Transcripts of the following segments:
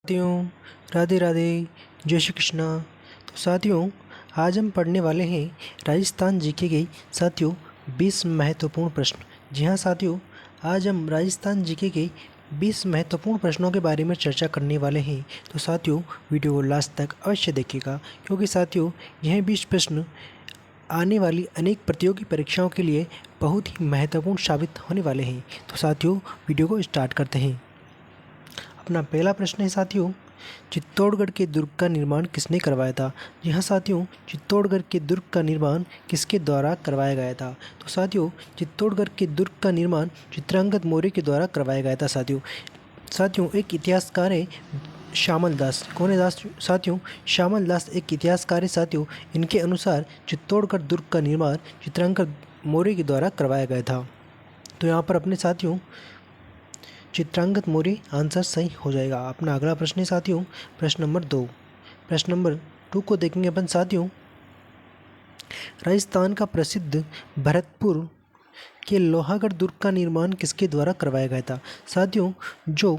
साथियों, राधे राधे, जय श्री कृष्णा। तो साथियों, आज हम पढ़ने वाले हैं राजस्थान जीके के साथियों 20 महत्वपूर्ण प्रश्न। जी हाँ साथियों, आज हम राजस्थान जीके के 20 महत्वपूर्ण प्रश्नों के बारे में चर्चा करने वाले हैं। तो साथियों, वीडियो को लास्ट तक अवश्य देखिएगा, क्योंकि साथियों यह 20 प्रश्न आने वाली अनेक प्रतियोगी परीक्षाओं के लिए बहुत ही महत्वपूर्ण साबित होने वाले हैं। तो साथियों, वीडियो को स्टार्ट करते हैं। अपना पहला प्रश्न है साथियों, चित्तौड़गढ़ के दुर्ग का निर्माण किसने करवाया था? जी हाँ साथियों, चित्तौड़गढ़ के दुर्ग का निर्माण किसके द्वारा करवाया गया था? तो साथियों, चित्तौड़गढ़ के दुर्ग का निर्माण चित्रांगद मौर्य के द्वारा करवाया गया था। साथियों एक इतिहासकार है श्यामल दास। कौन है दास? साथियों श्यामल दास एक इतिहासकार है। साथियों इनके अनुसार चित्तौड़गढ़ दुर्ग का निर्माण चित्रांगद मौर्य के द्वारा करवाया गया था। तो यहाँ पर अपने साथियों चित्रांगद मौर्य आंसर सही हो जाएगा। अपना अगला प्रश्न है साथियों, प्रश्न नंबर 2। प्रश्न नंबर 2 को देखेंगे अपन साथियों। राजस्थान का प्रसिद्ध भरतपुर के लोहागढ़ दुर्ग का निर्माण किसके द्वारा करवाया गया था? साथियों जो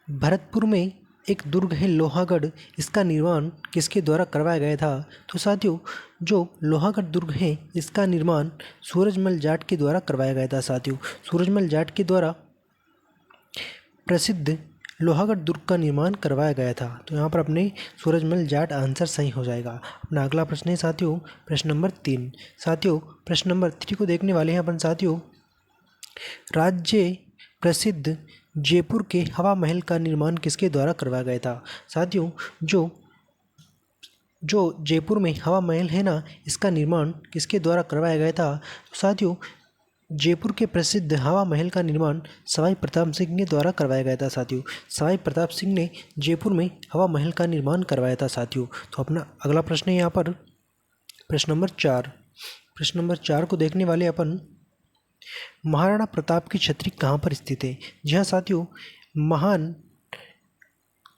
भरतपुर में एक दुर्ग है लोहागढ़, इसका निर्माण किसके द्वारा करवाया गया था? तो साथियों जो लोहागढ़ दुर्ग है इसका निर्माण सूरजमल जाट के द्वारा करवाया गया था। साथियों सूरजमल जाट के द्वारा प्रसिद्ध लोहागढ़ दुर्ग का निर्माण करवाया गया था। तो यहाँ पर अपने सूरजमल जाट आंसर सही हो जाएगा। अपना अगला प्रश्न है साथियों, प्रश्न नंबर 3। साथियों प्रश्न नंबर 3 को देखने वाले हैं अपन साथियों। राज्य प्रसिद्ध जयपुर के हवा महल का निर्माण किसके द्वारा करवाया गया था? साथियों जो जयपुर में हवा महल है ना, इसका निर्माण किसके द्वारा करवाया गया था? तो साथियों जयपुर के प्रसिद्ध हवा महल का निर्माण सवाई प्रताप सिंह के द्वारा करवाया गया था। साथियों सवाई प्रताप सिंह ने जयपुर में हवा महल का निर्माण करवाया था। साथियों तो अपना अगला प्रश्न है यहाँ पर प्रश्न नंबर 4। प्रश्न नंबर 4 को देखने वाले अपन, महाराणा प्रताप की छत्री कहाँ पर स्थित है? जी हाँ साथियों, महान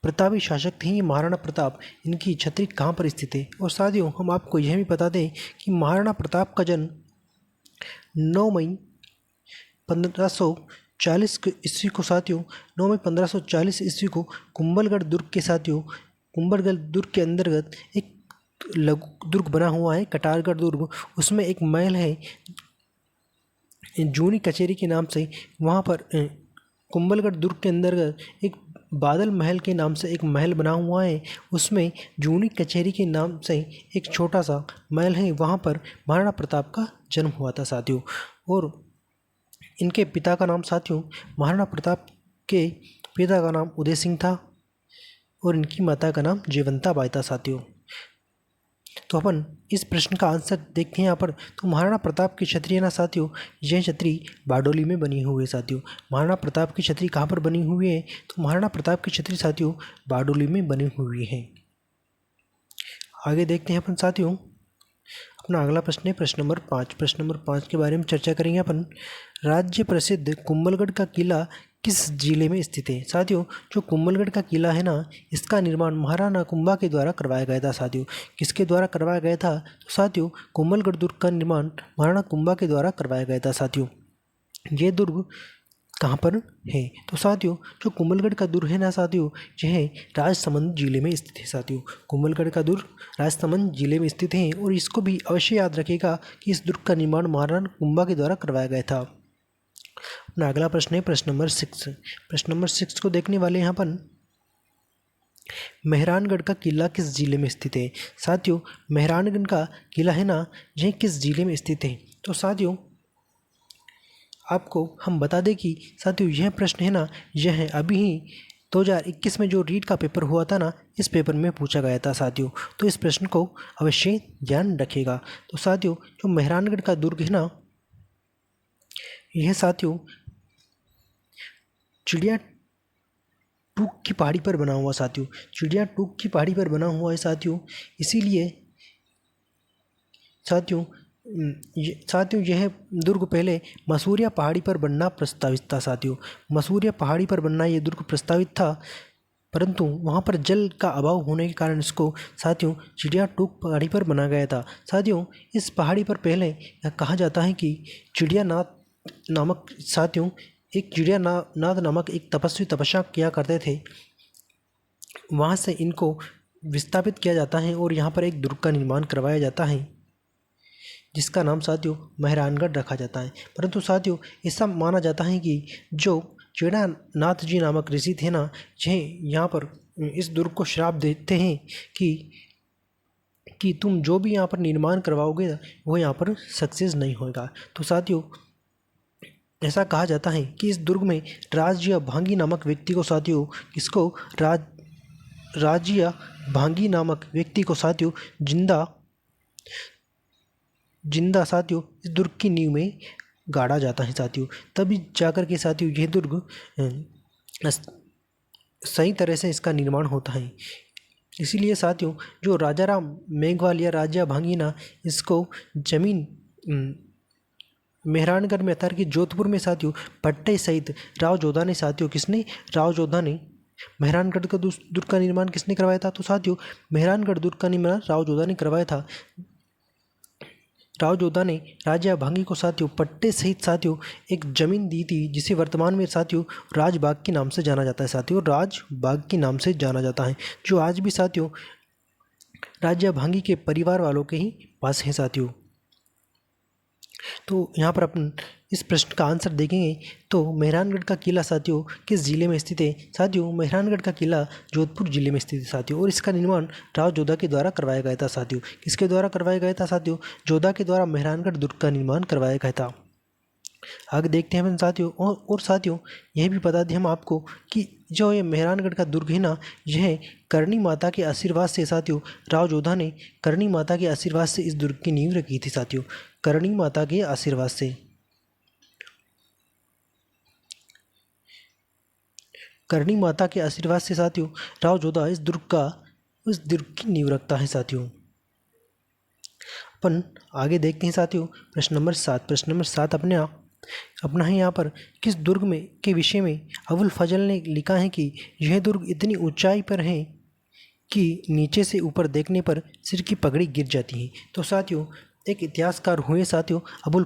प्रतापी शासक थे ये महाराणा प्रताप, इनकी छत्री कहाँ पर स्थित है? और साथियों हम आपको यह भी बता दें कि महाराणा प्रताप का जन्म 9 मई 1540 ईस्वी को साथियों 9 मई 1540 ईस्वी को कुंभलगढ़ दुर्ग के साथियों कुंभलगढ़ दुर्ग के अंतर्गत एक लघु दुर्ग बना हुआ है कटारगढ़ दुर्ग। उसमें एक महल है जूनी कचेरी के नाम से। वहाँ पर कुंभलगढ़ दुर्ग के अंतर्गत एक बादल महल के नाम से एक महल बना हुआ है। उसमें जूनी कचेरी के नाम से एक छोटा सा महल है। वहाँ पर महाराणा प्रताप का जन्म हुआ था साथियों। और इनके पिता का नाम साथियों, महाराणा प्रताप के पिता का नाम उदय सिंह था और इनकी माता का नाम जयवंता बाई था। साथियों तो अपन इस प्रश्न का आंसर देखते हैं यहाँ पर। तो महाराणा प्रताप की छत्री है ना साथियों, यह छत्री बारडोली में बनी हुई है। साथियों महाराणा प्रताप की छत्री कहाँ पर बनी हुई है? तो महाराणा प्रताप की छत्री साथियों बारडोली में बनी हुई है। आगे देखते हैं अपन साथियों, अपना अगला प्रश्न है प्रश्न नंबर 5। प्रश्न नंबर 5 के बारे में चर्चा करेंगे अपन। राज्य प्रसिद्ध कुंभलगढ़ का किला किस जिले में स्थित है? साथियों जो कुंभलगढ़ का किला है ना, इसका निर्माण महाराणा कुंभा के द्वारा करवाया गया था। साथियों किसके द्वारा करवाया गया था? तो साथियों कुंभलगढ़ दुर्ग का निर्माण महाराणा कुंभा के द्वारा करवाया गया था। साथियों ये दुर्ग कहाँ पर है? तो साथियों जो कुंभलगढ़ का दुर्ग है ना साथियों, यह राजसमंद जिले में स्थित है। साथियों कुंभलगढ़ का दुर्ग राजसमंद जिले में स्थित है। और इसको भी अवश्य याद रखेगा कि इस दुर्ग का निर्माण महाराणा कुंभा के द्वारा करवाया गया था। अपना अगला प्रश्न है प्रश्न नंबर 6। प्रश्न नंबर 6 को देखने वाले यहाँ पर, मेहरानगढ़ का किला किस जिले में स्थित है? साथियों मेहरानगढ़ का किला है ना, यह किस जिले में स्थित है? तो साथियों आपको हम बता दें कि साथियों यह प्रश्न है ना, यह अभी ही 2021 में जो रीट का पेपर हुआ था ना, इस पेपर में पूछा गया था। साथियों तो इस प्रश्न को अवश्य ध्यान रखिएगा। तो साथियों जो मेहरानगढ़ का दुर्ग है ना, यह साथियों चिड़िया टूक की पहाड़ी पर बना हुआ। साथियों चिड़िया टूक की पहाड़ी पर बना हुआ है साथियों, इसीलिए साथियों यह दुर्ग पहले मसूरिया पहाड़ी पर बनना प्रस्तावित था। साथियों मसूरिया पहाड़ी पर बनना यह दुर्ग प्रस्तावित था, परंतु वहाँ पर जल का अभाव होने के कारण इसको साथियों चिड़िया टूक पहाड़ी पर बना गया था। साथियों इस पहाड़ी पर पहले कहा जाता है कि चिड़ियानाथ नामक साथियों एक चिड़ियानाथ नामक एक तपस्वी तपस्या किया करते थे। वहाँ से इनको विस्थापित किया जाता है और यहाँ पर एक दुर्ग का निर्माण करवाया जाता है जिसका नाम साथियों मेहरानगढ़ रखा जाता है। परंतु साथियों ऐसा माना जाता है कि जो चेड़ानाथ जी नामक ऋषि थे ना, यह यहाँ पर इस दुर्ग को श्राप देते हैं कि तुम जो भी यहाँ पर निर्माण करवाओगे वो यहाँ पर सक्सेस नहीं होगा। तो साथियों ऐसा कहा जाता है कि इस दुर्ग में राज्य भांगी नामक व्यक्ति को साथियों किसको राज्य भांगी नामक व्यक्ति को साथियों जिंदा साथियों इस दुर्ग की नींव में गाड़ा जाता है साथियों। तभी जाकर के साथियों यह दुर्ग सही तरह से इसका निर्माण होता है। इसीलिए साथियों जो राजा राम मेघवाल या राजा भांगीना इसको जमीन मेहरानगढ़ में अर्थात कि जोधपुर में साथियों पट्टे सहित राव जोधा ने साथियों मेहरानगढ़ का दुर्ग का निर्माण किसने करवाया था? तो साथियों मेहरानगढ़ दुर्ग का निर्माण राव जोधा ने करवाया था। राव जोधा ने राजा भांगी को साथियों पट्टे सहित साथियों एक जमीन दी थी जिसे वर्तमान में साथियों राजबाग के नाम से जाना जाता है साथियों, राजबाग के नाम से जाना जाता है, जो आज भी साथियों राजा भांगी के परिवार वालों के ही पास है साथियों। तो यहाँ पर अपन इस प्रश्न का आंसर देखेंगे तो मेहरानगढ़ का किला साथियों किस जिले में स्थित है? साथियों मेहरानगढ़ का किला जोधपुर जिले में स्थित है साथियों, और इसका निर्माण राव जोधा के द्वारा करवाया गया था साथियों। किसके द्वारा करवाया गया था साथियों? जोधा के द्वारा मेहरानगढ़ दुर्ग का निर्माण करवाया गया था। आगे देखते हैं हम साथियों और साथियों यह भी बता दें हम आपको कि जो ये मेहरानगढ़ का दुर्ग है ना, यह करणी माता के आशीर्वाद से साथियों राव जोधा ने करणी माता के आशीर्वाद से इस दुर्ग की नींव रखी थी साथियों, करणी माता के आशीर्वाद से। करणी माता के आशीर्वाद से साथियों राव जोधा इस दुर्ग की नींव रखता है साथियों। अपन आगे देखते हैं साथियों प्रश्न नंबर 7। प्रश्न नंबर 7 अपना है यहाँ पर किस दुर्ग में के विषय में अबुल फजल ने लिखा है कि यह दुर्ग इतनी ऊंचाई पर है कि नीचे से ऊपर देखने पर सिर की पगड़ी गिर जाती है। तो साथियों एक इतिहासकार हुए साथियों अबुल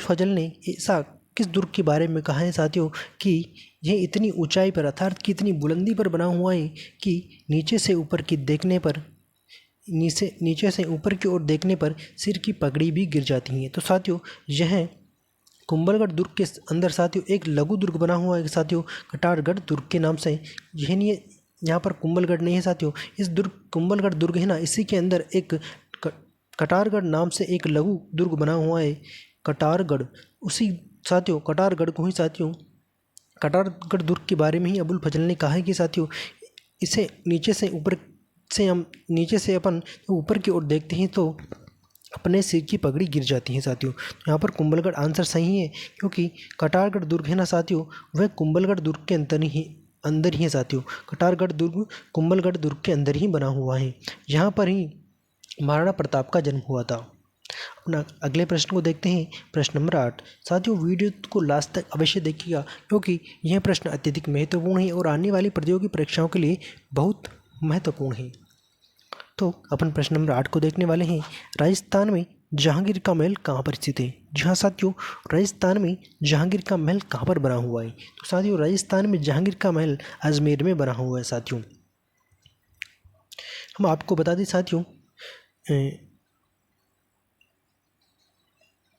फजल ने ऐसा किस दुर्ग के बारे में कहा है साथियों कि यह इतनी ऊंचाई पर अर्थात कि इतनी बुलंदी पर बना हुआ है कि नीचे से ऊपर की ओर देखने पर सिर की पगड़ी भी गिर जाती है। तो साथियों यह कुंभलगढ़ दुर्ग के अंदर साथियों एक लघु दुर्ग बना हुआ है साथियों कटारगढ़ दुर्ग के नाम से। यह नहीं है यहाँ पर कुंभलगढ़ नहीं है साथियों, इस कुंभलगढ़ दुर्ग है ना, इसी के अंदर एक कटारगढ़ नाम से एक लघु दुर्ग बना हुआ है कटारगढ़। उसी साथियों कटारगढ़ को ही साथियों कटारगढ़ दुर्ग के बारे में ही अबुल फजल ने कहा है कि साथियों इसे नीचे से अपन ऊपर की ओर देखते हैं तो अपने सिर की पगड़ी गिर जाती है साथियों। तो यहाँ पर कुंभलगढ़ आंसर सही है क्योंकि कटारगढ़ दुर्ग है ना साथियों वह कुंभलगढ़ दुर्ग के अंदर ही है साथियों। कटारगढ़ दुर्ग कुंभलगढ़ दुर्ग के अंदर ही बना हुआ है, यहाँ पर ही महाराणा प्रताप का जन्म हुआ था। अपना अगले प्रश्न को देखते हैं प्रश्न नंबर 8। साथियों वीडियो को लास्ट तक अवश्य देखिएगा क्योंकि यह प्रश्न अत्यधिक महत्वपूर्ण है और आने वाली प्रतियोगी परीक्षाओं के लिए बहुत महत्वपूर्ण है। तो अपन प्रश्न नंबर 8 को देखने वाले हैं। राजस्थान में जहांगीर का महल कहाँ पर स्थित है? जी हाँ साथियों राजस्थान में जहांगीर का महल कहाँ पर बना हुआ है? तो साथियों राजस्थान में जहांगीर का महल अजमेर में बना हुआ है साथियों। हम आपको बता दें साथियों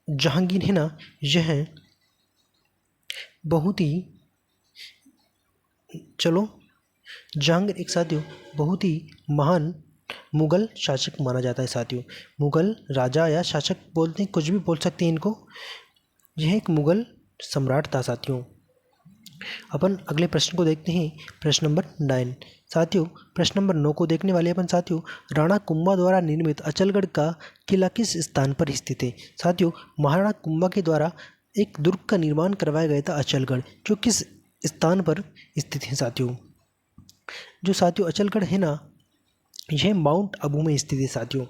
जहांगीर है ना यह बहुत ही जहांगीर एक साथियों बहुत ही महान मुगल शासक माना जाता है साथियों। मुगल राजा या शासक बोलते हैं, कुछ भी बोल सकते हैं इनको। यह एक मुगल सम्राट था साथियों। अपन अगले प्रश्न को देखते हैं प्रश्न नंबर 9। साथियों प्रश्न नंबर 9 को देखने वाले अपन साथियों राणा कुंभा द्वारा निर्मित अचलगढ़ का किला किस स्थान पर स्थित है? साथियों महाराणा कुंभा के द्वारा एक दुर्ग का निर्माण करवाया गया था अचलगढ़, जो किस स्थान पर स्थित है साथियों? जो साथियों अचलगढ़ है ना यह माउंट आबू में स्थित है साथियों।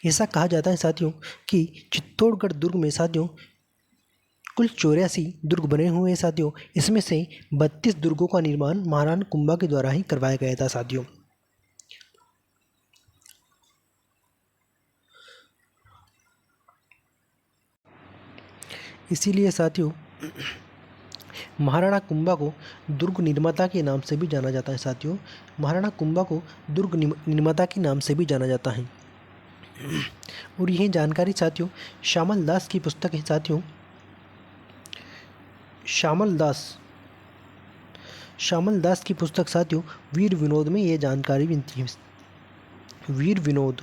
ऐसा कहा जाता है साथियों कि चित्तौड़गढ़ दुर्ग में साथियों कुल 84 दुर्ग बने हुए हैं साथियों। इसमें से 32 दुर्गों का निर्माण महाराणा कुंभा के द्वारा ही करवाया गया था साथियों। इसीलिए साथियों महाराणा कुंभा को दुर्ग निर्माता के नाम से भी जाना जाता है साथियों। महाराणा कुंभा को दुर्ग निर्माता के नाम से भी जाना जाता है। और यह जानकारी साथियों श्यामल दास की पुस्तक है साथियों। श्यामल दास की पुस्तक साथियों वीर विनोद में यह जानकारी मिलती है। वीर विनोद,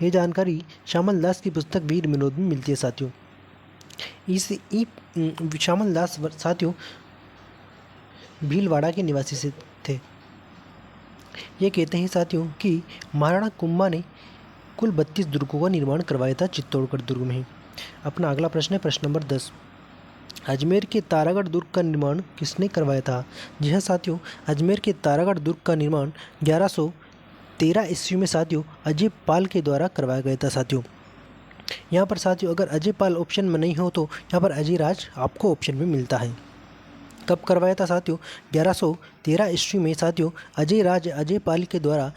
ये जानकारी श्यामल दास की पुस्तक वीर विनोद में मिलती है साथियों। श्यामल दास साथियों भीलवाड़ा के निवासी से थे। ये कहते हैं साथियों कि महाराणा कुंभा ने कुल 32 दुर्गों का निर्माण करवाया था चित्तौड़गढ़ दुर्ग में। अपना अगला प्रश्न है प्रश्न नंबर 10। अजमेर के तारागढ़ दुर्ग का निर्माण किसने करवाया था? जी हाँ साथियों, अजमेर के तारागढ़ दुर्ग का निर्माण 1113 ईस्वी में साथियों अजय पाल के द्वारा करवाया गया था साथियों। यहाँ पर साथियों अगर अजय पाल ऑप्शन में नहीं हो तो यहाँ पर अजय राज आपको ऑप्शन में मिलता है। कब करवाया था साथियों? 1113 ईस्वी में साथियों अजय पाल के द्वारा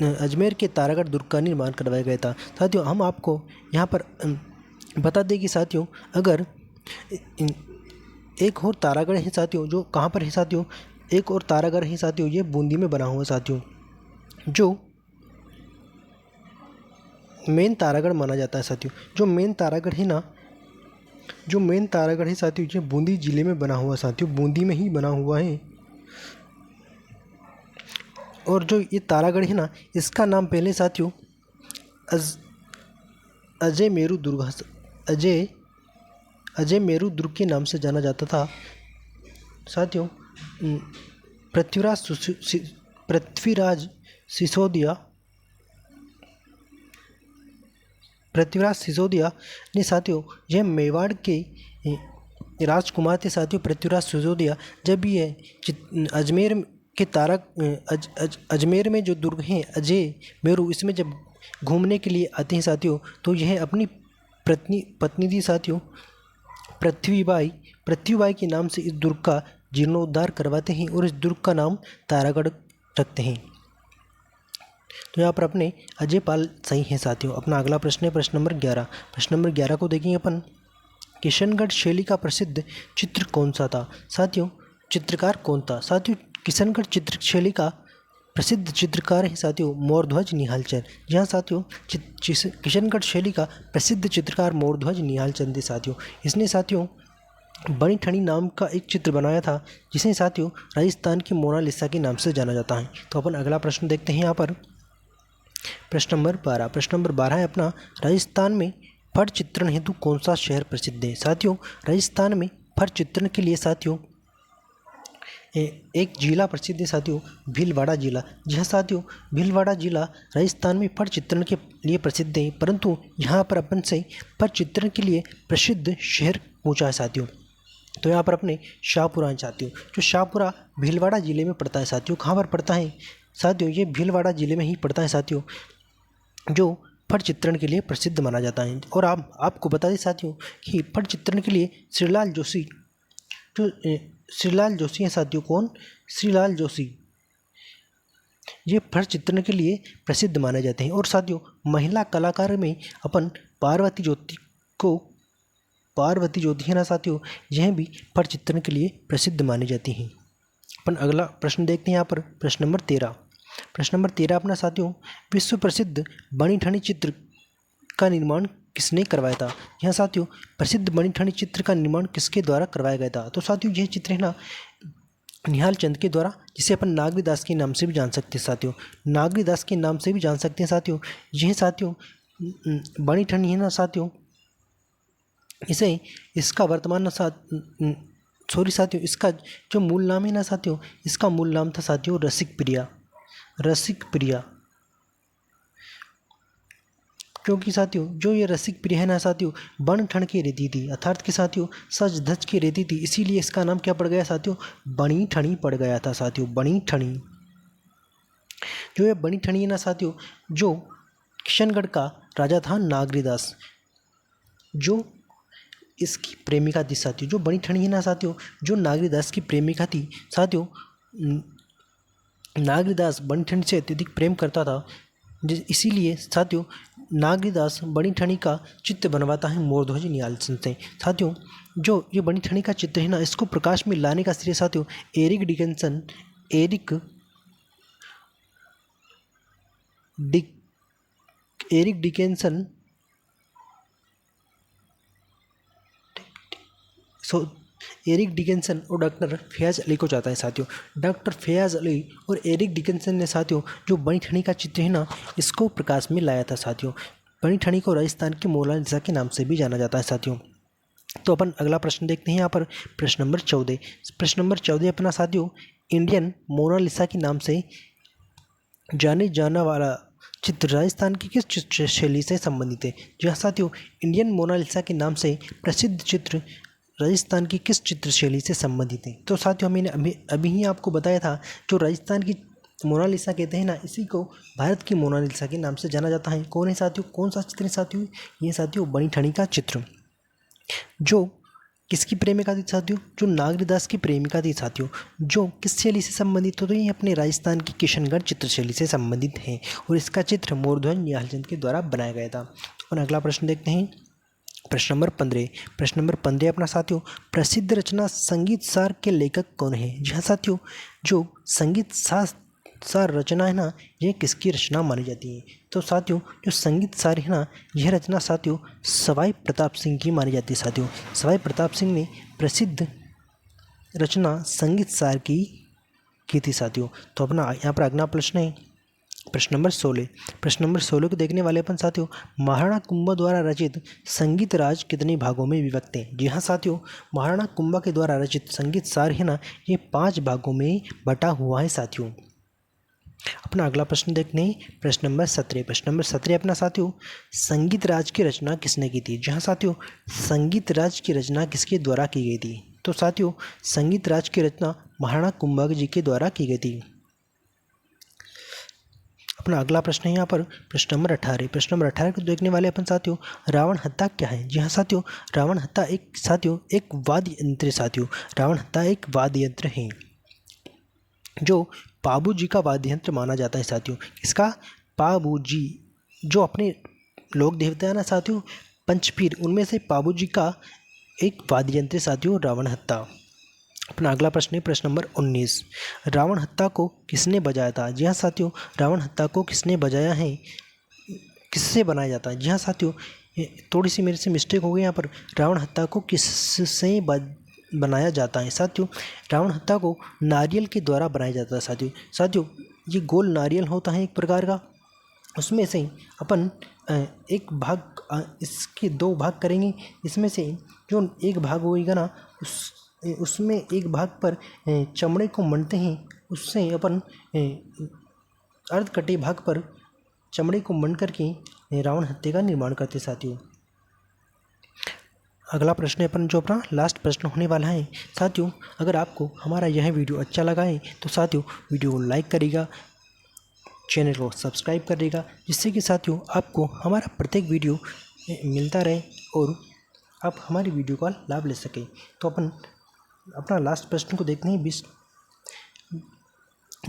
अजमेर के तारागढ़ दुर्ग का निर्माण करवाया गया था। साथियों हम आपको यहाँ पर बता दें कि साथियों अगर एक और तारागढ़ है साथियों, जो कहाँ पर है साथियों? एक और तारागढ़ है साथियों, ये बूंदी में बना हुआ साथियों, जो मेन तारागढ़ माना जाता है साथियों। जो मेन तारागढ़ है साथियों, ये बूंदी जिले में बना हुआ साथियों, बूंदी में ही बना हुआ है। और जो ये तारागढ़ है ना, इसका नाम पहले साथियों अजय मेरू दुर्ग के नाम से जाना जाता था साथियों। पृथ्वीराज सिसोदिया ने साथियों यह मेवाड़ के राजकुमार थे साथियों। पृथ्वीराज सिसोदिया जब ये अजमेर में जो दुर्ग हैं अजय मेरू, इसमें जब घूमने के लिए आते हैं साथियों, तो यह अपनी पत्नी थी साथियों पृथ्वीबाई के नाम से इस दुर्ग का जीर्णोद्धार करवाते हैं और इस दुर्ग का नाम तारागढ़ रखते हैं। तो यहाँ पर अपने अजय पाल सही हैं साथियों। अपना अगला प्रश्न है प्रश्न नंबर 11। प्रश्न नंबर 11 को देखेंगे अपन। किशनगढ़ शैली का प्रसिद्ध चित्र कौन सा था? साथियों चित्रकार कौन था? साथियों किशनगढ़ चित्र शैली का प्रसिद्ध चित्रकार है साथियों मोरध्वज निहालचंद। जहाँ साथियों किशनगढ़ शैली का प्रसिद्ध चित्रकार मोरध्वज निहालचंद है साथियों। इसने साथियों बनी ठनी नाम का एक चित्र बनाया था, जिसे साथियों राजस्थान की मोनालिसा के नाम से जाना जाता है। तो अपन अगला प्रश्न देखते हैं यहाँ पर प्रश्न नंबर 12। प्रश्न नंबर 12 है अपना, राजस्थान में फट चित्रण हेतु कौन सा शहर प्रसिद्ध है? साथियों राजस्थान में फट चित्रण के लिए साथियों एक जिला प्रसिद्ध है साथियों भीलवाड़ा जिला। जहाँ साथियों भीलवाड़ा जिला राजस्थान में फट चित्रण के लिए प्रसिद्ध है, परंतु यहाँ पर अपन से फट चित्रण के लिए प्रसिद्ध शहर पूछा है साथियों। तो यहाँ पर अपने शाहपुरा है साथियों, जो शाहपुरा भीलवाड़ा जिले में पड़ता है साथियों। कहाँ पर पड़ता है साथियों? ये भीलवाड़ा जिले में ही पड़ता है साथियों, जो फट चित्रण के लिए प्रसिद्ध माना जाता है। और आपको बता दें साथियों कि फट चित्रण के लिए श्रीलाल जोशी हैं साथियों। कौन? श्रीलाल जोशी। ये फट चित्रण के लिए प्रसिद्ध माने जाते हैं। और साथियों महिला कलाकार में अपन पार्वती ज्योति है ना साथियों, यह भी फट चित्रण के लिए प्रसिद्ध मानी जाती हैं। अपन अगला प्रश्न देखते हैं यहाँ पर प्रश्न नंबर 13। प्रश्न नंबर 13 अपना साथियों, विश्व प्रसिद्ध बनी ठनी चित्र का निर्माण किसने करवाया था? यहाँ साथियों प्रसिद्ध बनी ठनी चित्र का निर्माण किसके द्वारा करवाया गया था? तो साथियों यह चित्र है ना निहाल चंद के द्वारा, जिसे अपन नागरीदास के नाम से भी जान सकते हैं साथियों। नागरीदास के नाम से भी जान सकते हैं साथियों। यह साथियों बनी ठनी है ना साथियों, इसका वर्तमान सॉरी साथियों, इसका जो मूल नाम है ना साथियों, इसका मूल नाम था साथियों रसिक प्रिया। क्योंकि साथियों जो ये रसिक प्रिया है ना साथियों बन ठन के रहती थी, अर्थात कि साथियों सज धज के रहती थी, इसीलिए इसका नाम क्या पड़ गया साथियों? बनी ठनी पड़ गया था साथियों, बनी ठनी। जो ये बनी ठनी है ना साथियों, जो किशनगढ़ का राजा था नागरीदास, जो इसकी प्रेमिका थी साथियों। जो बनी ठनी है ना साथियों, जो नागरीदास की प्रेमिका थी साथियों। नागरीदास बनी ठनी से अत्यधिक प्रेम करता था, इसीलिए साथियों नागदास बड़ी ठनी का चित्र बनवाता है मोरध्वज निहालचंद से। साथियों जो ये बड़ी ठनी का चित्र है ना, इसको प्रकाश में लाने का श्रेय साथियों एरिक डिकेंसन एरिक डिकेंसन और डॉक्टर फयाज अली को जाता है। साथियों डॉक्टर फयाज अली और एरिक डिकेंसन ने साथियों जो बनी ठनी का चित्र है ना, इसको प्रकाश में लाया था। साथियों बनी ठनी को राजस्थान की मोनालिसा के नाम से भी जाना जाता है। साथियों तो अपन अगला प्रश्न देखते हैं यहाँ पर, प्रश्न नंबर 14। प्रश्न नंबर 14 अपना साथियों इंडियन मोनालिसा के नाम से जाने जाना वाला चित्र राजस्थान की किस चित्र शैली से संबंधित है? जहाँ साथियों इंडियन मोनालिसा के नाम से प्रसिद्ध चित्र राजस्थान की किस चित्र शैली से संबंधित है? तो साथियों मैंने अभी ही आपको बताया था, जो राजस्थान की मोनालिसा कहते हैं ना, इसी को भारत की मोनालिसा के नाम से जाना जाता है। कौन है साथियों, कौन सा चित्र है साथियों? ये साथियों बनी ठनी का चित्र, जो किसकी प्रेमिका थी साथियों? जो नागदास की प्रेमिका थी साथियों। जो किस शैली से संबंधित हो? तो ये अपने राजस्थान की किशनगढ़ चित्रशैली से संबंधित है और इसका चित्र मोरध्वज निहालचंद के द्वारा बनाया गया था। तो अगला प्रश्न देखते हैं, प्रश्न नंबर 15। प्रश्न नंबर 15 अपना साथियों प्रसिद्ध रचना संगीत सार के लेखक कौन है? जी हाँ साथियों, जो संगीत सार रचना है ना, यह किसकी रचना मानी जाती है? तो साथियों जो संगीत सार है ना, यह रचना साथियों सवाई प्रताप सिंह की मानी जाती है। साथियों सवाई प्रताप सिंह ने प्रसिद्ध रचना संगीत सार की थी। साथियों तो अपना यहाँ पर अगला प्रश्न है प्रश्न नंबर 16। प्रश्न नंबर 16 को देखने वाले अपन साथियों महाराणा कुंभा द्वारा रचित संगीत राज कितने भागों में विभक्त है? जी हाँ साथियों, महाराणा कुंभा के द्वारा रचित संगीत सार है ना, ये 5 भागों में बटा हुआ है। साथियों अपना अगला प्रश्न देखते हैं, प्रश्न नंबर 17। प्रश्न नंबर 17 अपना साथियों संगीत राज की रचना किसने की थी? जी हाँ साथियों, संगीत राज की रचना किसके द्वारा की गई थी? तो साथियों संगीत राज की रचना महाराणा कुंभा जी के द्वारा की गई थी। अपना अगला प्रश्न है यहाँ पर प्रश्न नंबर 18। प्रश्न नंबर 18 को देखने वाले अपन साथियों रावण हत्ता क्या है? जी हाँ साथियों, रावण हत्ता एक वाद्य यंत्र है। साथियों रावण हत्ता एक वाद्य यंत्र है जो पाबू जी का वाद्य यंत्र माना जाता है। साथियों इसका पाबू जी, जो अपने लोक देवता है ना साथियों पंचपीर, उनमें से पाबू जी का एक वाद्य यंत्र साथियों रावण हत्ता। अपना अगला प्रश्न है प्रश्न नंबर 19। रावण हत्ता को किसने बजाया था? जी हाँ साथियों, रावण हत्ता को किसने बजाया है, किससे बनाया जाता है? जी हाँ साथियों, थोड़ी सी मेरे से मिस्टेक हो गई यहाँ पर, रावण हत्ता को किससे बनाया जाता है? साथियों रावण हत्ता को नारियल के द्वारा बनाया जाता है। साथियों ये गोल नारियल होता है एक प्रकार का, उसमें से अपन एक भाग, इसके 2 भाग करेंगे। इसमें से जो एक भाग होगा ना, उसमें एक भाग पर चमड़े को मंडते हैं, उससे अपन अर्ध कटे भाग पर चमड़े को मंड करके रावण हत्या का निर्माण करते। साथियों अगला प्रश्न अपन जो अपना लास्ट प्रश्न होने वाला है। साथियों अगर आपको हमारा यह वीडियो अच्छा लगा है तो साथियों वीडियो को लाइक करिएगा, चैनल को सब्सक्राइब करिएगा, जिससे कि साथियों आपको हमारा प्रत्येक वीडियो मिलता रहे और आप हमारी वीडियो का लाभ ले सकें। तो अपन अपना लास्ट प्रश्न को देखते हैं,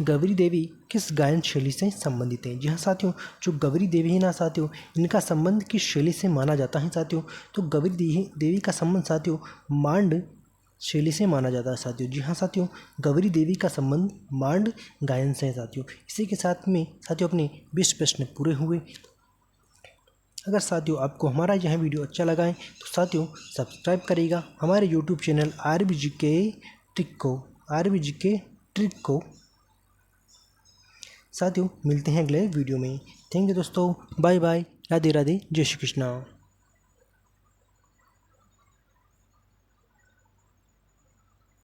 गौरी देवी किस गायन शैली से संबंधित है? जी हाँ साथियों, जो गौरी देवी है ना साथियों, इनका संबंध किस शैली से माना जाता है? साथियों तो गौरी देवी का संबंध साथियों मांड शैली से माना जाता है। साथियों जी हाँ साथियों, गौरी देवी का संबंध मांड गायन से है। साथियों इसी के साथ में साथियों अपने 20 प्रश्न पूरे हुए। अगर साथियों आपको हमारा यह वीडियो अच्छा लगा है तो साथियों सब्सक्राइब करिएगा हमारे यूट्यूब चैनल RBGK ट्रिक को। साथियों मिलते हैं अगले वीडियो में। थैंक यू दोस्तों, बाय बाय, राधे राधे, जय श्री कृष्णा।